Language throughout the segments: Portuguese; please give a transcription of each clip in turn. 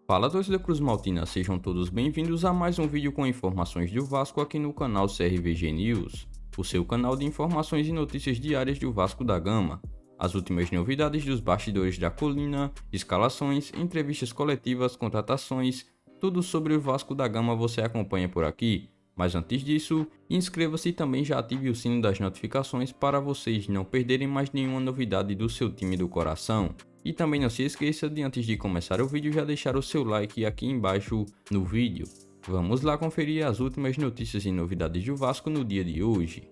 Fala, torcida Cruz Maltina, sejam todos bem-vindos a mais um vídeo com informações do Vasco aqui no canal CRVG News, o seu canal de informações e notícias diárias do Vasco da Gama. As últimas novidades dos bastidores da colina, escalações, entrevistas coletivas, contratações, tudo sobre o Vasco da Gama você acompanha por aqui. Mas antes disso, inscreva-se e também já ative o sino das notificações para vocês não perderem mais nenhuma novidade do seu time do coração. E também não se esqueça de, antes de começar o vídeo, já deixar o seu like aqui embaixo no vídeo. Vamos lá conferir as últimas notícias e novidades do Vasco no dia de hoje.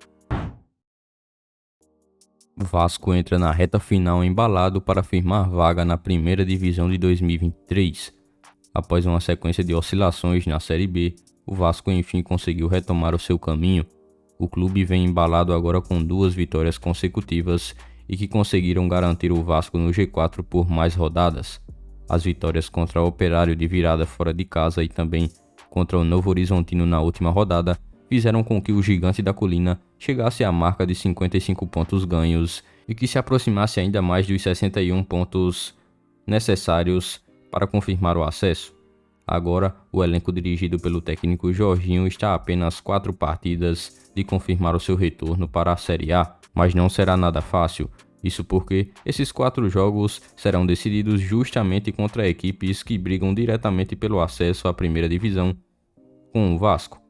O Vasco entra na reta final embalado para firmar vaga na primeira divisão de 2023. Após uma sequência de oscilações na Série B, o Vasco enfim conseguiu retomar o seu caminho. O clube vem embalado agora com 2 vitórias consecutivas e que conseguiram garantir o Vasco no G4 por mais rodadas. As vitórias contra o Operário de virada fora de casa e também contra o Novo Horizontino na última rodada fizeram com que o Gigante da Colina chegasse à marca de 55 pontos ganhos e que se aproximasse ainda mais dos 61 pontos necessários para confirmar o acesso. Agora, o elenco dirigido pelo técnico Jorginho está a apenas 4 partidas de confirmar o seu retorno para a Série A, mas não será nada fácil. Isso porque esses 4 jogos serão decididos justamente contra equipes que brigam diretamente pelo acesso à primeira divisão com o Vasco.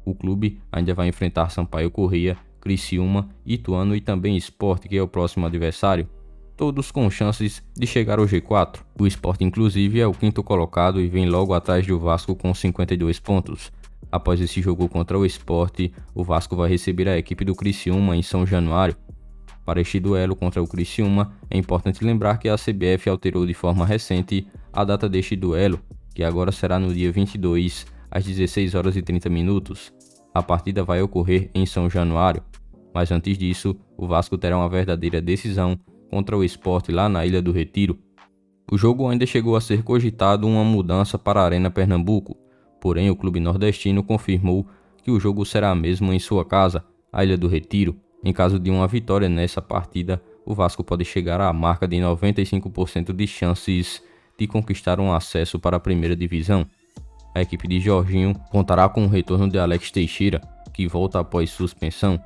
O clube ainda vai enfrentar Sampaio Corrêa, Criciúma, Ituano e também Sport, que é o próximo adversário, todos com chances de chegar ao G4. O Sport inclusive é o 5º colocado e vem logo atrás do Vasco com 52 pontos. Após esse jogo contra o Sport, o Vasco vai receber a equipe do Criciúma em São Januário. Para este duelo contra o Criciúma, é importante lembrar que a CBF alterou de forma recente a data deste duelo, que agora será no dia 22, às 16 horas e 30 minutos. A partida vai ocorrer em São Januário, mas antes disso, o Vasco terá uma verdadeira decisão contra o Sport lá na Ilha do Retiro. O jogo ainda chegou a ser cogitado uma mudança para a Arena Pernambuco, porém o clube nordestino confirmou que o jogo será mesmo em sua casa, a Ilha do Retiro. Em caso de uma vitória nessa partida, o Vasco pode chegar à marca de 95% de chances de conquistar um acesso para a primeira divisão. A equipe de Jorginho contará com o retorno de Alex Teixeira, que volta após suspensão,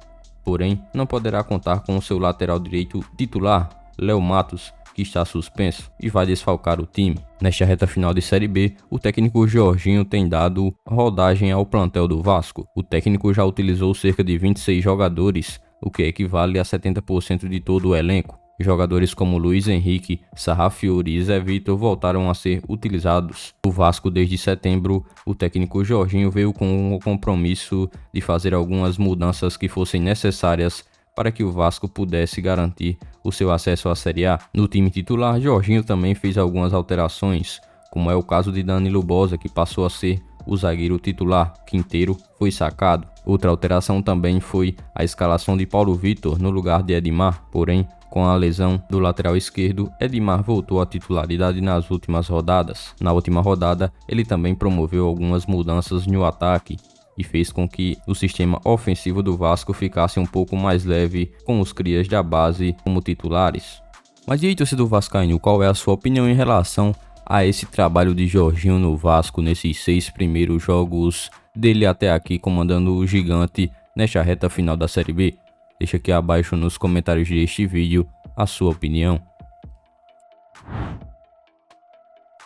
porém não poderá contar com o seu lateral direito titular, Léo Matos, que está suspenso e vai desfalcar o time. Nesta reta final de Série B, o técnico Jorginho tem dado rodagem ao plantel do Vasco. O técnico já utilizou cerca de 26 jogadores, o que equivale a 70% de todo o elenco. Jogadores como Luiz Henrique, Sarrafiori e Zé Vitor voltaram a ser utilizados. O Vasco, desde setembro, o técnico Jorginho veio com o compromisso de fazer algumas mudanças que fossem necessárias para que o Vasco pudesse garantir o seu acesso à Série A. No time titular, Jorginho também fez algumas alterações, como é o caso de Danilo Bosa, que passou a ser o zagueiro titular. Quinteiro foi sacado. Outra alteração também foi a escalação de Paulo Vitor no lugar de Edmar, porém, com a lesão do lateral esquerdo, Edmar voltou à titularidade nas últimas rodadas. Na última rodada, ele também promoveu algumas mudanças no ataque e fez com que o sistema ofensivo do Vasco ficasse um pouco mais leve com os crias da base como titulares. Mas e aí, torcedor vascaíno, qual é a sua opinião em relação a esse trabalho de Jorginho no Vasco nesses 6 primeiros jogos dele até aqui comandando o Gigante nesta reta final da Série B? Deixa aqui abaixo nos comentários deste vídeo a sua opinião.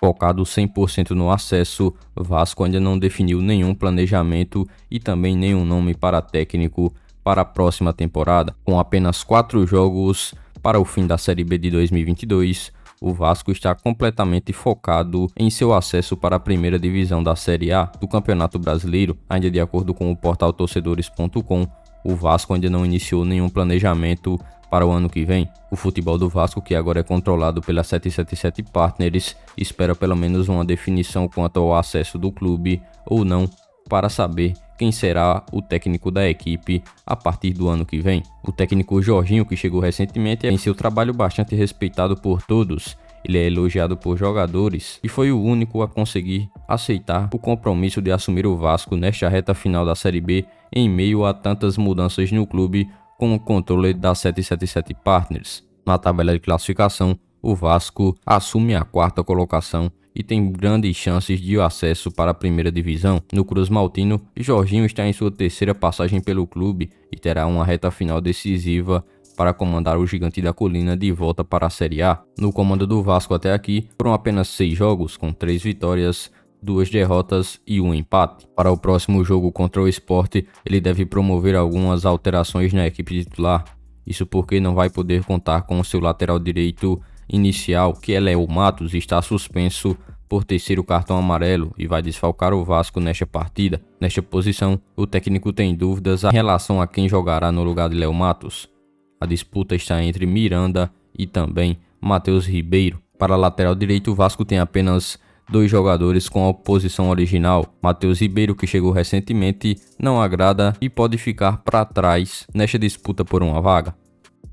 Focado 100% no acesso, Vasco ainda não definiu nenhum planejamento e também nenhum nome para técnico para a próxima temporada. Com apenas 4 jogos para o fim da Série B de 2022, o Vasco está completamente focado em seu acesso para a primeira divisão da Série A do Campeonato Brasileiro. Ainda de acordo com o portal torcedores.com, o Vasco ainda não iniciou nenhum planejamento para o ano que vem. O futebol do Vasco, que agora é controlado pela 777 Partners, espera pelo menos uma definição quanto ao acesso do clube ou não para saber quem será o técnico da equipe a partir do ano que vem. O técnico Jorginho, que chegou recentemente, tem seu trabalho bastante respeitado por todos. Ele é elogiado por jogadores e foi o único a conseguir aceitar o compromisso de assumir o Vasco nesta reta final da Série B em meio a tantas mudanças no clube com o controle da 777 Partners. Na tabela de classificação, o Vasco assume a 4ª colocação e tem grandes chances de acesso para a primeira divisão. No Cruz Maltino, Jorginho está em sua terceira passagem pelo clube e terá uma reta final decisiva para comandar o Gigante da Colina de volta para a Série A. No comando do Vasco até aqui, foram apenas 6 jogos, com 3 vitórias, 2 derrotas e 1 empate. Para o próximo jogo contra o Sport, ele deve promover algumas alterações na equipe titular. Isso porque não vai poder contar com o seu lateral direito inicial, que é Léo Matos, está suspenso por terceiro cartão amarelo e vai desfalcar o Vasco nesta partida. Nesta posição, o técnico tem dúvidas em relação a quem jogará no lugar de Léo Matos. A disputa está entre Miranda e também Matheus Ribeiro. Para a lateral direito, o Vasco tem apenas 2 jogadores com a posição original. Matheus Ribeiro, que chegou recentemente, não agrada e pode ficar para trás nesta disputa por uma vaga.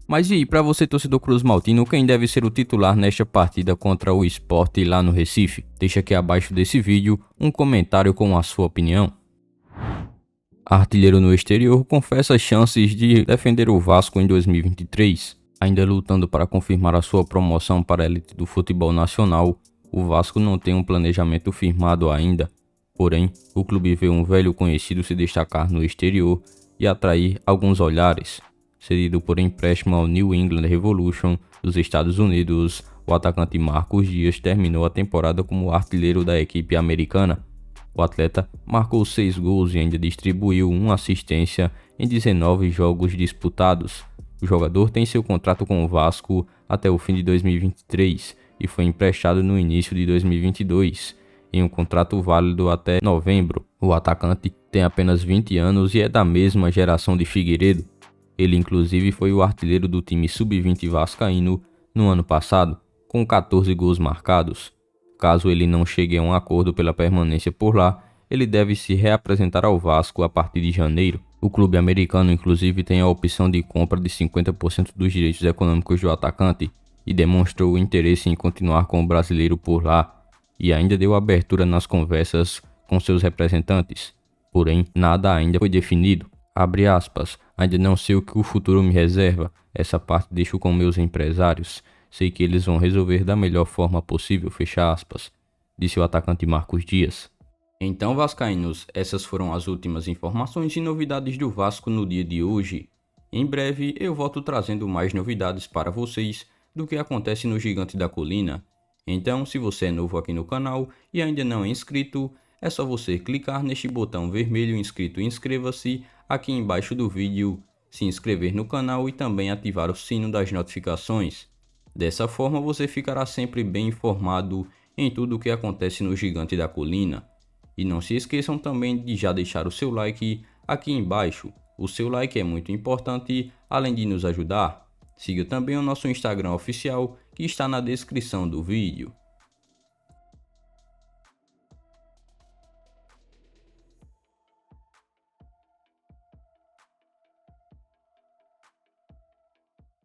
Mas e para você, torcedor Cruz Maltino, quem deve ser o titular nesta partida contra o Sport lá no Recife? Deixa aqui abaixo desse vídeo um comentário com a sua opinião. Artilheiro no exterior confessa chances de defender o Vasco em 2023. Ainda lutando para confirmar a sua promoção para a elite do futebol nacional, o Vasco não tem um planejamento firmado ainda. Porém, o clube vê um velho conhecido se destacar no exterior e atrair alguns olhares. Cedido por empréstimo ao New England Revolution dos Estados Unidos, o atacante Marcos Dias terminou a temporada como artilheiro da equipe americana. O atleta marcou 6 gols e ainda distribuiu 1 assistência em 19 jogos disputados. O jogador tem seu contrato com o Vasco até o fim de 2023 e foi emprestado no início de 2022, em um contrato válido até novembro. O atacante tem apenas 20 anos e é da mesma geração de Figueiredo. Ele inclusive foi o artilheiro do time sub-20 vascaíno no ano passado, com 14 gols marcados. Caso ele não chegue a um acordo pela permanência por lá, ele deve se reapresentar ao Vasco a partir de janeiro. O clube americano inclusive tem a opção de compra de 50% dos direitos econômicos do atacante e demonstrou interesse em continuar com o brasileiro por lá e ainda deu abertura nas conversas com seus representantes. Porém, nada ainda foi definido. Abre aspas, ainda não sei o que o futuro me reserva, essa parte deixo com meus empresários. Sei que eles vão resolver da melhor forma possível, fecha aspas, disse o atacante Marcos Dias. Então, vascaínos, essas foram as últimas informações e novidades do Vasco no dia de hoje. Em breve eu volto trazendo mais novidades para vocês do que acontece no Gigante da Colina. Então, se você é novo aqui no canal e ainda não é inscrito, é só você clicar neste botão vermelho inscrito e inscreva-se aqui embaixo do vídeo, se inscrever no canal e também ativar o sino das notificações. Dessa forma você ficará sempre bem informado em tudo o que acontece no Gigante da Colina. E não se esqueçam também de já deixar o seu like aqui embaixo. O seu like é muito importante, além de nos ajudar. Siga também o nosso Instagram oficial que está na descrição do vídeo.